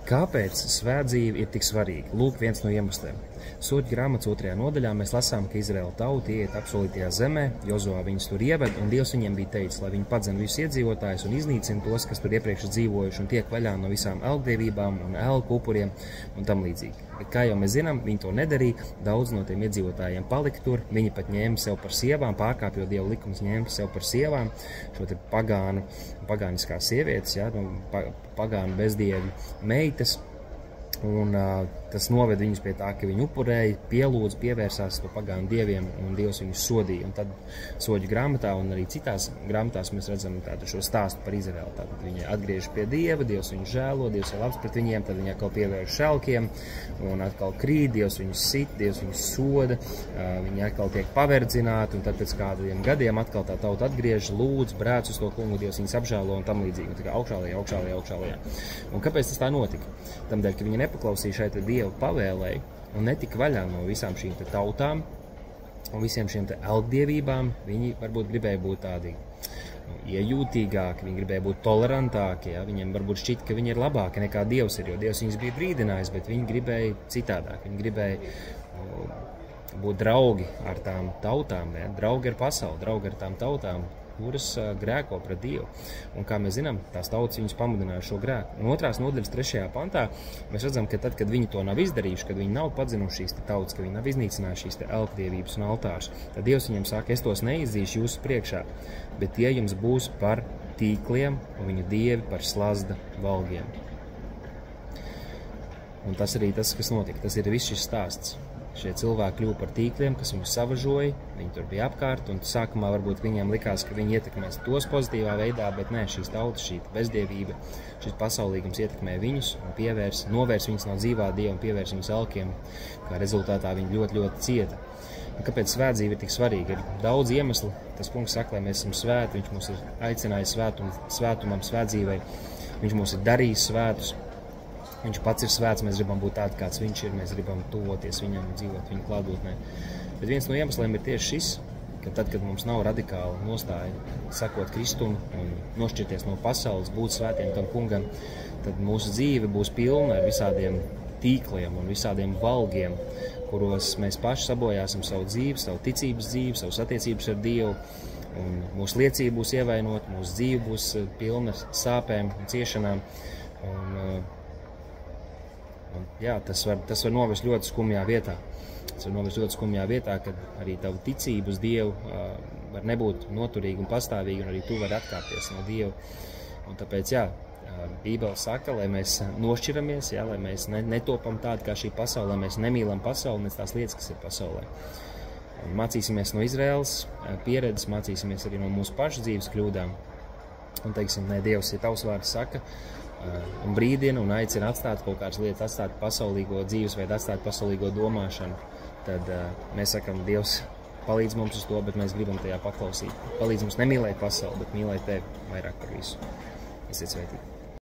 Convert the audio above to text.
Kāpēc svētdzīve ir tik svarīga? Lūk, viens no iemesliem. Soļu grāmatas 2. nodaļā mēs lasām, ka Izraēla tauta ieiet apsolītajā zemē, Jozuā viņus tur ieved, un Dievs viņiem bija teicis, lai viņi padzen visus iedzīvotājus un iznīcina tos, kas tur iepriekš dzīvojuši un tiek vaļā no visām elgdievībām un elku upuriem un tam līdzīgi. Bet, kā jau mēs zinām, viņi to nedarīja, daudz no tiem iedzīvotājiem palika tur, viņi pat ņēma sev par sievām, pārkāpjot Dieva likumus, ņēma sev par sievām šo te pagāniskās sievietes, ja, pagānu bezdievi meitas. Un tas noved viņus pie tā, ka viņi upurēja, pielūdza, pievērsās to pagānu dieviem, un Dievs viņus sodīja. Un tad soļu grāmatā un arī citās grāmatās mēs redzam šo stāstu par Izraēlu. Tātad viņi atgriežas pie Dieva, Dievs viņus žēlo, Dievs ir labs pret viņiem, tad viņi atkal pievērš šelkiem, un atkal krīt, Dievs viņus sit, Dievs viņus soda, viņi atkal tiek paverdzināti, un tad pēc kādiem gadiem atkal tā tauta atgriežas, lūdz, brēc uz to kungu, Dievs viņus apžēlo un tam līdzīgi. Un tā kā augšā. Un kāpēc tas tā notika? Tamdēļ, ka viņi nepaklausīja šai Dieva pavēlei un netika vaļā no visām šīm tautām un visiem šiem elgdievībām. Viņi varbūt gribēja būt tādi iejūtīgāki, viņi gribēja būt tolerantāki, ja? Viņiem varbūt šķiet, ka viņi ir labāki nekā Dievs ir, jo Dievs viņus bija brīdinājis, bet viņi gribēja citādāk, viņi gribēja būt draugi ar tām tautām, ja? Draugi ar pasauli, draugi ar tām tautām, kuras grēko pret Dievu. Un kā mēs zinām, tās tautas viņus pamudināja šo grēku. Un 2. nodaļas 3. pantā mēs redzam, ka tad, kad viņi to nav izdarījuši, kad viņi nav padzinuši šīs tautas, ka viņi nav iznīcinājuši šīs elgdievības un altārus, tad Dievs viņiem saka, es tos neizzīšu jūsu priekšā, bet tie jums būs par tīkliem un viņu dievi par slazda valgiem. Un tas arī tas, kas notika. Tas ir viss šis stāsts. Šie cilvēki kļuva par tīkliem, kas viņus savažoja, viņi tur bija apkārt, un sākumā varbūt viņiem likās, ka viņi ietekmēs tos pozitīvā veidā, bet nē, šīs tautas, šī bezdievība, šis pasaulīgums ietekmē viņus un novērs viņus no dzīvā Dieva un pievērs viņus elkiem, kā rezultātā viņi ļoti, ļoti cieta. Un kāpēc svētdzīve ir tik svarīga? Ir daudz iemeslu. Tas kungs saka, lai mēs esam svēti, viņš mūs ir aicinājis svētumam, svētdzīvei, viņš mūs ir darījis svētus. Viņš pats ir svēts, mēs gribam būt tādi, kāds viņš ir, mēs gribam tuvoties viņam un dzīvot viņa klātbūtnē. Bet viens no iemesliem ir tieši šis, ka tad, kad mums nav radikāla nostāja sakot Kristum un nošķirties no pasaules, būt svētiem tam kungam, tad mūsu dzīve būs pilna ar visādiem tīkliem un visādiem valgiem, kuros mēs paši sabojāsim savu dzīvi, savu ticības dzīvi, savas attiecības ar Dievu, un mūsu liecība būs ievainota, mūsu dzīve būs pilna sāpēm un ciešanām. Jā, tas var novest ļoti skumjā vietā. Tas var novest ļoti skumjā vietā, kad arī tavu ticību uz Dievu var nebūt noturīga un pastāvīga, un arī tu vari atkāpties no Dieva. Un tāpēc, jā, Bībele saka, lai mēs nošķiramies, jā, lai mēs netopam tādi kā šī pasaule, lai mēs nemīlam pasauli, nes tās lietas, kas ir pasaulē. Un mācīsimies no Izraēlas pieredzes, mācīsimies arī no mūsu pašu dzīves kļūdām. Un teiksim, ne, Dievs, ja tavs vārds saka, un brīdina un aicina atstāt kaut kādas lietas, atstāt pasaulīgo dzīvesveidu, atstāt pasaulīgo domāšanu, tad mēs sakam, Dievs palīdz mums uz to, bet mēs gribam tajā paklausīt. Palīdz mums nemīlēt pasauli, bet mīlēt tevi vairāk par visu. Esiet sveitīgi!